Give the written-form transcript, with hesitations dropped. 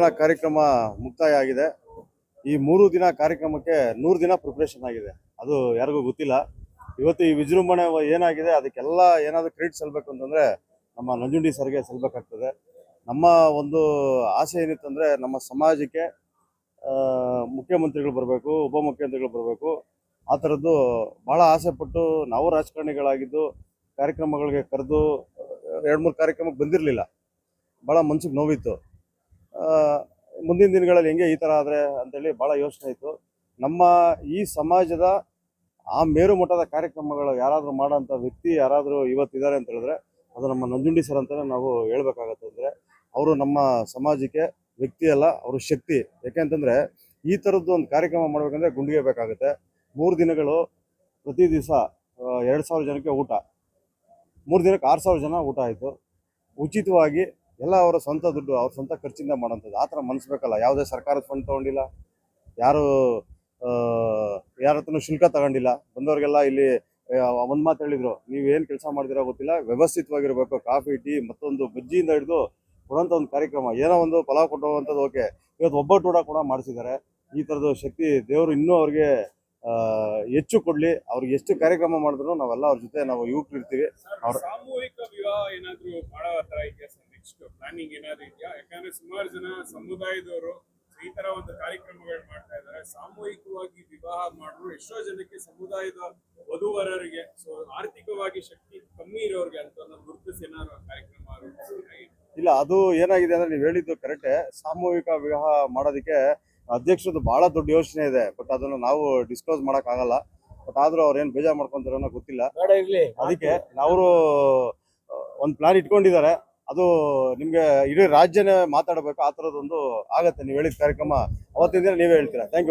ದಿನ ಕಾರ್ಯಕ್ರಮ ಮುಕ್ತಾಯ ಆಗಿದೆ. ಈ 3 ದಿನ ಕಾರ್ಯಕ್ರಮಕ್ಕೆ 100 ದಿನ ಪ್ರಿಪ್ರೇಷನ್ ಆಗಿದೆ. ಅದು ಯಾರಿಗೂ ಗೊತ್ತಿಲ್ಲ. ಇವತ್ತು ಈ ವಿಜೃಂಭಣೆ ಏನಾಗಿದೆ ಅದಕ್ಕೆಲ್ಲ ಏನಾದರೂ ಕ್ರೆಡಿಟ್ ಸಲ್ಲಬೇಕು ಅಂತಂದರೆ ನಮ್ಮ ನಂಜುಂಡಿ ಸರ್ಗೆ ಸಲ್ಲಬೇಕಾಗ್ತದೆ. ನಮ್ಮ ಒಂದು ಆಸೆ ಏನಿತ್ತಂದರೆ ನಮ್ಮ ಸಮಾಜಕ್ಕೆ ಮುಖ್ಯಮಂತ್ರಿಗಳು ಬರಬೇಕು, ಉಪಮುಖ್ಯಮಂತ್ರಿಗಳು ಬರಬೇಕು. ಆ ಥರದ್ದು ಭಾಳ ಆಸೆಪಟ್ಟು ನಾವು ರಾಜಕಾರಣಿಗಳಾಗಿದ್ದು ಕಾರ್ಯಕ್ರಮಗಳಿಗೆ ಕರೆದು 2-3 ಕಾರ್ಯಕ್ರಮಕ್ಕೆ ಬಂದಿರಲಿಲ್ಲ. ಭಾಳ ಮನ್ಸಿಗೆ ನೋವಿತ್ತು. ಮುಂದಿನ ದಿನಗಳಲ್ಲಿ ಹೆಂಗೆ ಈ ಥರ ಆದರೆ ಅಂತೇಳಿ ಭಾಳ ಯೋಚನೆ ಇತ್ತು. ನಮ್ಮ ಈ ಸಮಾಜದ ಆ ಮೇರು ಮಟ್ಟದ ಕಾರ್ಯಕ್ರಮಗಳು ಯಾರಾದರೂ ಮಾಡೋಂಥ ವ್ಯಕ್ತಿ ಯಾರಾದರೂ ಇವತ್ತಿದ್ದಾರೆ ಅಂತ ಹೇಳಿದ್ರೆ ಅದು ನಮ್ಮ ನಂಜುಂಡಿ ಸರ್ ಅಂತಲೇ ನಾವು ಹೇಳ್ಬೇಕಾಗತ್ತೆ. ಅಂದರೆ ಅವರು ನಮ್ಮ ಸಮಾಜಕ್ಕೆ ವ್ಯಕ್ತಿ ಅಲ್ಲ, ಅವರು ಶಕ್ತಿ. ಯಾಕೆಂತಂದರೆ ಈ ಥರದ್ದು ಒಂದು ಕಾರ್ಯಕ್ರಮ ಮಾಡಬೇಕಂದ್ರೆ ಗುಂಡಿಗೆ ಬೇಕಾಗುತ್ತೆ. 3 ದಿನಗಳು ಪ್ರತಿ ದಿವಸ 2000 ಜನಕ್ಕೆ ಊಟ, 3 ದಿನಕ್ಕೆ 6000 ಜನ ಊಟ ಆಯಿತು. ಉಚಿತವಾಗಿ ಎಲ್ಲ ಅವರ ಸ್ವಂತ ದುಡ್ಡು, ಅವ್ರ ಸ್ವಂತ ಖರ್ಚಿಂದ ಮಾಡೋಂಥದ್ದು. ಆ ಥರ ಮನಸ್ಬೇಕಲ್ಲ. ಯಾವುದೇ ಸರ್ಕಾರದ ಫಂಡ್ ತೊಗೊಂಡಿಲ್ಲ, ಯಾರು ಯಾರ ಹತ್ರನೂ ಶುಲ್ಕ ತಗೊಂಡಿಲ್ಲ. ಬಂದವ್ರಿಗೆಲ್ಲ ಇಲ್ಲಿ ಒಂದು ಮಾತು ಹೇಳಿದರು, ನೀವೇನು ಕೆಲಸ ಮಾಡ್ದಿರೋ ಗೊತ್ತಿಲ್ಲ, ವ್ಯವಸ್ಥಿತವಾಗಿರಬೇಕು. ಕಾಫಿ, ಟೀ, ಮತ್ತೊಂದು ಬಜ್ಜಿಯಿಂದ ಹಿಡಿದು ಕೊಡೋಂಥ ಒಂದು ಕಾರ್ಯಕ್ರಮ. ಏನೋ ಒಂದು ಪಲಾವ್ ಕೊಟ್ಟು ಹೋಗುವಂಥದ್ದು ಓಕೆ. ಇವತ್ತು ಒಬ್ಬಟ್ಟು ಊಟ ಕೂಡ ಮಾಡಿಸಿದ್ದಾರೆ. ಈ ಥರದ್ದು ಶಕ್ತಿ ದೇವರು ಇನ್ನೂ ಅವ್ರಿಗೆ ಹೆಚ್ಚು ಕೊಡಲಿ. ಅವ್ರಿಗೆ ಎಷ್ಟು ಕಾರ್ಯಕ್ರಮ ಮಾಡಿದ್ರು ನಾವೆಲ್ಲ ಅವ್ರ ಜೊತೆ ನಾವು ಯುವಕರು ಇರ್ತೀವಿ. ಅವ್ರ ಸಾಮೂಹಿಕ ವಿವಾಹ ಏನಾದರೂ ಮಾಡೋ ಥರ ಇದೆಯಾ ಸರ್? ನೆಕ್ಸ್ಟ್ ಪ್ಲಾನಿಂಗ್ ಏನಾದರೂ ಇದೆಯಾ? ಯಾಕಂದ್ರೆ ಸುಮಾರು ಜನ ಸಮುದಾಯದವರು ಈ ತರ ಒಂದು ಕಾರ್ಯಕ್ರಮಗಳು ಮಾಡ್ತಾ ಇದ್ದಾರೆ. ಸಾಮೂಹಿಕವಾಗಿ ವಿವಾಹ ಮಾಡಿದ್ರು ಎಷ್ಟೋ ಜನಕ್ಕೆ ಸಮುದಾಯದ ವಧುವರರಿಗೆ ಆರ್ಥಿಕವಾಗಿ ಶಕ್ತಿ ಕಮ್ಮಿ ಇರೋರಿಗೆ ಅಂತ ಗುರುತಿಸಿ ಏನಾದ್ರು ಕಾರ್ಯಕ್ರಮ ಇಲ್ಲ. ಅದು ಏನಾಗಿದೆ ಅಂದ್ರೆ ನೀವು ಹೇಳಿದ್ದು ಕರೆಕ್ಟೇ. ಸಾಮೂಹಿಕ ವಿವಾಹ ಮಾಡೋದಕ್ಕೆ ಅಧ್ಯಕ್ಷರದ್ದು ಬಹಳ ದೊಡ್ಡ ಯೋಚನೆ ಇದೆ. ಬಟ್ ಅದನ್ನು ನಾವು ಡಿಸ್ಕ್ಲೋಸ್ ಮಾಡೋಕ್ಕಾಗಲ್ಲ. ಬಟ್ ಆದ್ರೂ ಅವ್ರು ಏನು ಬೇಜಾರು ಮಾಡ್ಕೊಂತಾರೋ ಗೊತ್ತಿಲ್ಲ. ಅದಕ್ಕೆ ಅವರು ಒಂದು ಪ್ಲಾನ್ ಇಟ್ಕೊಂಡಿದ್ದಾರೆ. ಅದು ನಿಮಗೆ ಇಡೀ ರಾಜ್ಯನೇ ಮಾತಾಡಬೇಕು. ಆ ಥರದೊಂದು ಆಗತ್ತೆ. ನೀವು ಹೇಳಿದ ಕಾರ್ಯಕ್ರಮ ಅವತ್ತಿನ ದಿನ ನೀವೇ ಹೇಳ್ತೀರಾ. Thank you.